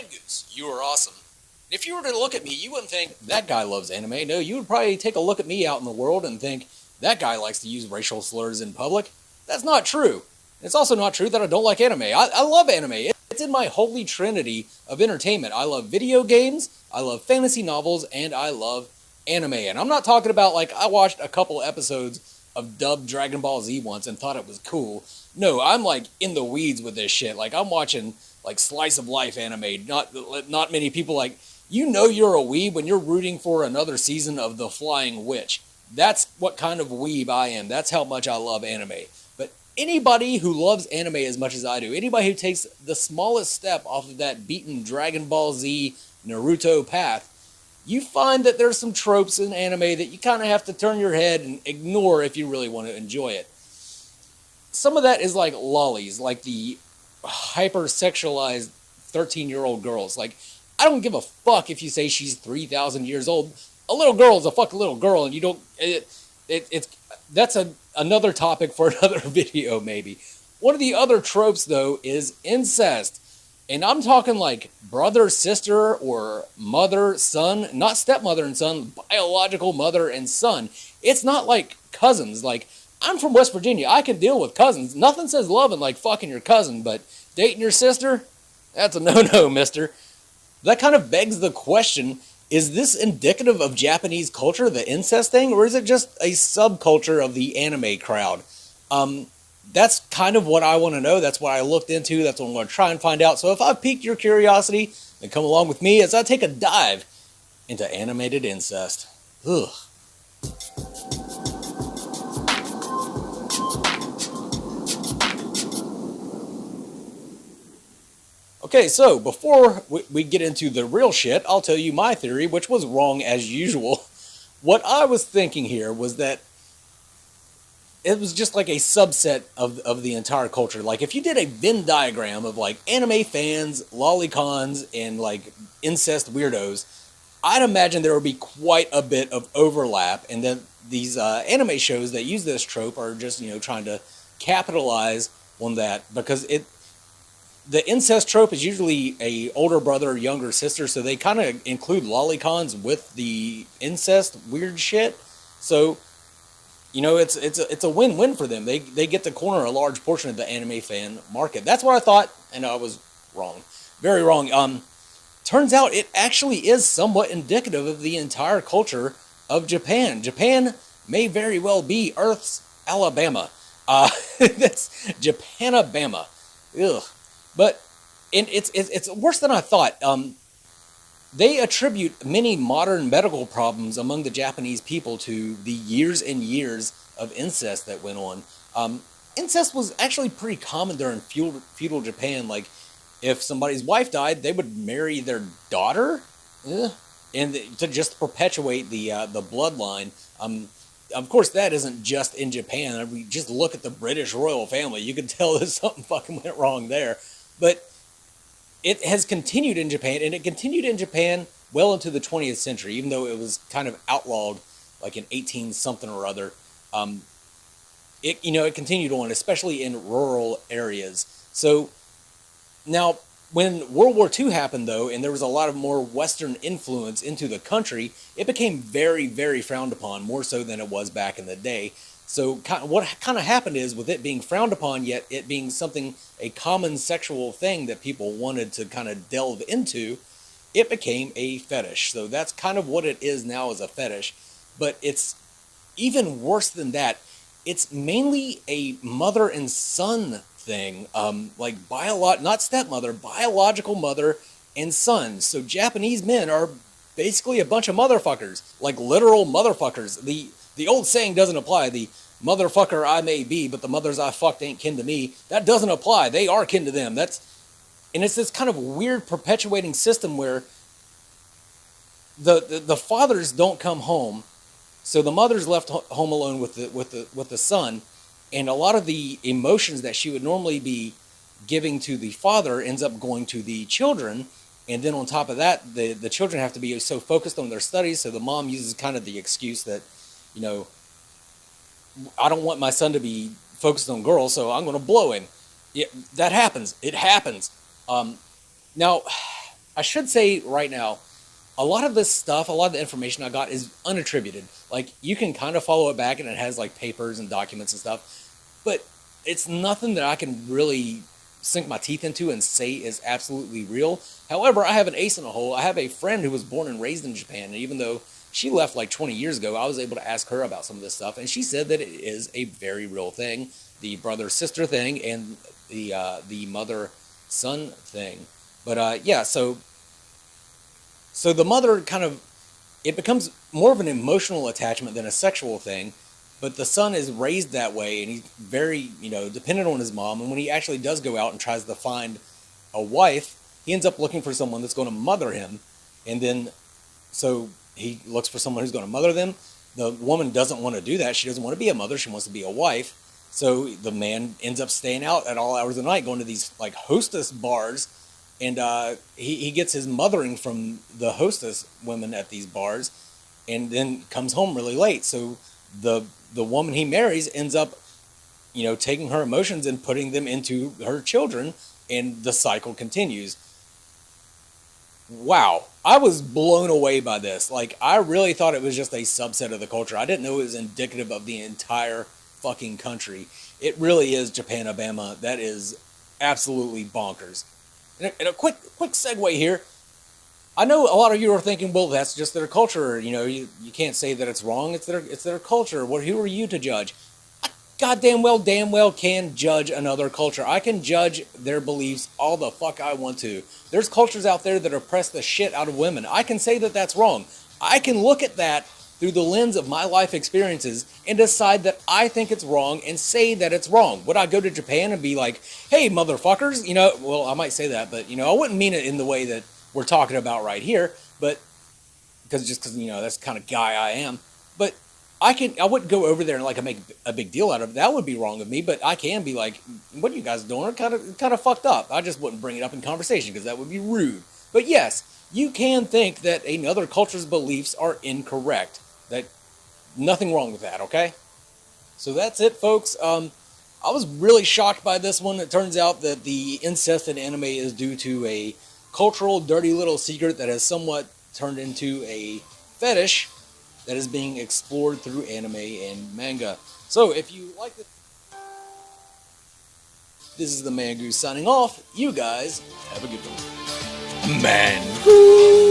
Goose, you are awesome. If you were to look at me, you wouldn't think, that guy loves anime. No, you would probably take a look at me out in the world and think, that guy likes to use racial slurs in public. That's not true. It's also not true that I don't like anime. I love anime. It's in my holy trinity of entertainment. I love video games, I love fantasy novels, and I love anime. And I'm not talking about, like, I watched a couple episodes of dubbed Dragon Ball Z once and thought it was cool. No, I'm, like, in the weeds with this shit. Like, I'm watching, like, slice of life anime. Not many people, like, you know you're a weeb when you're rooting for another season of The Flying Witch. That's what kind of weeb I am. That's how much I love anime. But anybody who loves anime as much as I do, anybody who takes the smallest step off of that beaten Dragon Ball Z Naruto path, you find that there's some tropes in anime that you kind of have to turn your head and ignore if you really want to enjoy it. Some of that is like lollies, like the hyper-sexualized 13-year-old girls. Like, I don't give a fuck if you say she's 3,000 years old. A little girl is a fucking little girl, and you don't... That's another topic for another video, maybe. One of the other tropes, though, is incest. And I'm talking like brother, sister, or mother, son. Not stepmother and son, biological mother and son. It's not like cousins. Like, I'm from West Virginia. I can deal with cousins. Nothing says loving like fucking your cousin, but dating your sister? That's a no-no, mister. That kind of begs the question, is this indicative of Japanese culture, the incest thing, or is it just a subculture of the anime crowd? That's kind of what I want to know. That's what I looked into. That's what I'm going to try and find out. So if I've piqued your curiosity, then come along with me as I take a dive into animated incest. Ugh. Okay, so before we get into the real shit, I'll tell you my theory, which was wrong as usual. What I was thinking here was that it was just like a subset of the entire culture. Like, if you did a Venn diagram of, like, anime fans, lolicons, and, like, incest weirdos, I'd imagine there would be quite a bit of overlap, and then these anime shows that use this trope are just, you know, trying to capitalize on that, because the incest trope is usually a older brother or younger sister, so they kind of include lolicons with the incest weird shit. So, you know, it's a win-win for them. They get to corner a large portion of the anime fan market. That's what I thought, and I was wrong. Very wrong. Turns out it actually is somewhat indicative of the entire culture of Japan. Japan may very well be Earth's Alabama. That's Japanabama. Ugh. But it's worse than I thought. They attribute many modern medical problems among the Japanese people to the years and years of incest that went on. Incest was actually pretty common during feudal Japan. Like, if somebody's wife died, they would marry their daughter, and to just perpetuate the bloodline. Of course, that isn't just in Japan. I mean, just look at the British royal family. You can tell that something fucking went wrong there. But it has continued in Japan, and it continued in Japan well into the 20th century, even though it was kind of outlawed, like in 18-something or other. It continued on, especially in rural areas. So now, when World War II happened, though, and there was a lot of more Western influence into the country, it became very, very frowned upon, more so than it was back in the day. So what kind of happened is, with it being frowned upon, yet it being something, a common sexual thing that people wanted to kind of delve into, it became a fetish. So that's kind of what it is now, as a fetish. But it's even worse than that. It's mainly a mother and son thing, like not stepmother, biological mother and son. So Japanese men are basically a bunch of motherfuckers, like literal motherfuckers. The old saying doesn't apply. The motherfucker I may be, but the mothers I fucked ain't kin to me. That doesn't apply. They are kin to them. And it's this kind of weird perpetuating system where the fathers don't come home, so the mother's left home alone with the son, and a lot of the emotions that she would normally be giving to the father ends up going to the children. And then on top of that, the children have to be so focused on their studies, so the mom uses kind of the excuse that, you know, I don't want my son to be focused on girls, so I'm going to blow him. Yeah, that happens. It happens. Now, I should say right now, a lot of this stuff, a lot of the information I got is unattributed. Like, you can kind of follow it back and it has like papers and documents and stuff, but it's nothing that I can really sink my teeth into and say is absolutely real. However, I have an ace in a hole. I have a friend who was born and raised in Japan, and even though she left like 20 years ago, I was able to ask her about some of this stuff, and she said that it is a very real thing. The brother-sister thing and the mother-son thing. But yeah, so the mother kind of, it becomes more of an emotional attachment than a sexual thing, but the son is raised that way and he's very, dependent on his mom. And when he actually does go out and tries to find a wife, he ends up looking for someone that's going to mother him. And then, so he looks for someone who's going to mother them. The woman doesn't want to do that. She doesn't want to be a mother. She wants to be a wife. So the man ends up staying out at all hours of the night, going to these like hostess bars, and he gets his mothering from the hostess women at these bars, and then comes home really late. So the woman he marries ends up, taking her emotions and putting them into her children, and the cycle continues. Wow, I was blown away by this. Like, I really thought it was just a subset of the culture. I didn't know it was indicative of the entire fucking country. It really is Japan, Alabama. That is absolutely bonkers. And a quick segue here. I know a lot of you are thinking, well, that's just their culture. You can't say that it's wrong. It's their culture. Who are you to judge? I damn well can judge another culture. I can judge their beliefs all the fuck I want to. There's cultures out there that oppress the shit out of women. I can say that that's wrong. I can look at that through the lens of my life experiences and decide that I think it's wrong and say that it's wrong. Would I go to Japan and be like, hey, motherfuckers? Well, I might say that, but, I wouldn't mean it in the way that we're talking about right here, but because that's the kind of guy I am. But I wouldn't go over there and like make a big deal out of it. That would be wrong of me, but I can be like, what are you guys doing? Kind of fucked up. I just wouldn't bring it up in conversation because that would be rude. But yes, you can think that another culture's beliefs are incorrect. That nothing wrong with that, okay? So that's it, folks. I was really shocked by this one. It turns out that the incest in anime is due to a cultural dirty little secret that has somewhat turned into a fetish that is being explored through anime and manga. So if you like it, this is the Man Goose signing off. You guys have a good one. Man Goose!